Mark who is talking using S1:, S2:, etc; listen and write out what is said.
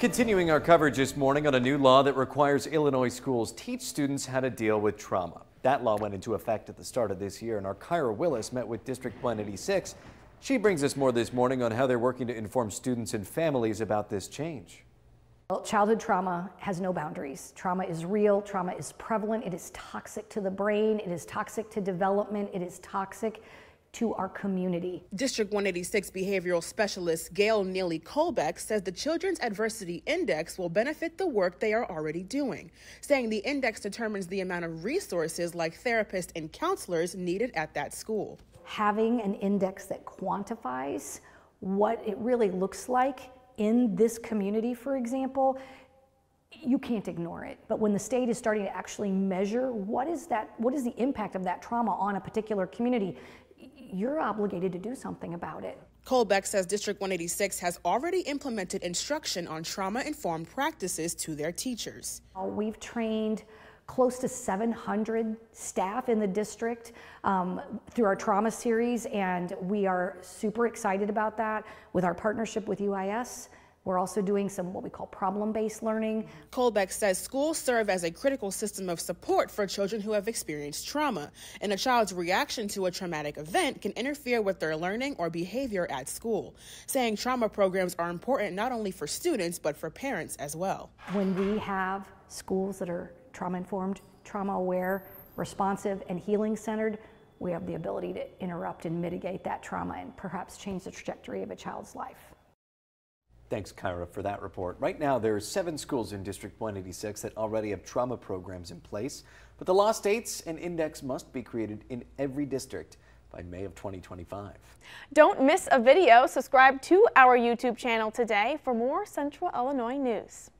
S1: Continuing our coverage this morning on a new law that requires Illinois schools teach students how to deal with trauma. That law went into effect at the start of this year, and our Kyra Willis met with District 186. She brings us more this morning on how they're working to inform students and families about this change.
S2: Well, childhood trauma has no boundaries. Trauma is real, trauma is prevalent, it is toxic to the brain, it is toxic to development, it is toxic to our community.
S3: District 186 behavioral specialist Gail Neely Colbeck says the Children's Adversity Index will benefit the work they are already doing, saying the index determines the amount of resources like therapists and counselors needed at that school.
S2: Having an index that quantifies what it really looks like in this community, for example, you can't ignore it. But when the state is starting to actually measure what is the impact of that trauma on a particular community, you're obligated to do something about it.
S3: Colbeck says District 186 has already implemented instruction on trauma-informed practices to their teachers.
S2: We've trained close to 700 staff in the district through our trauma series, and we are super excited about that with our partnership with UIS. We're also doing some what we call problem-based learning.
S3: Colbeck says schools serve as a critical system of support for children who have experienced trauma, and a child's reaction to a traumatic event can interfere with their learning or behavior at school, saying trauma programs are important not only for students but for parents as well.
S2: When we have schools that are trauma-informed, trauma-aware, responsive, and healing-centered, we have the ability to interrupt and mitigate that trauma and perhaps change the trajectory of a child's life.
S1: Thanks, Kyra, for that report. Right now, there are 7 schools in District 186 that already have trauma programs in place, but the law states an index must be created in every district by May of 2025.
S4: Don't miss a video. Subscribe to our YouTube channel today for more Central Illinois news.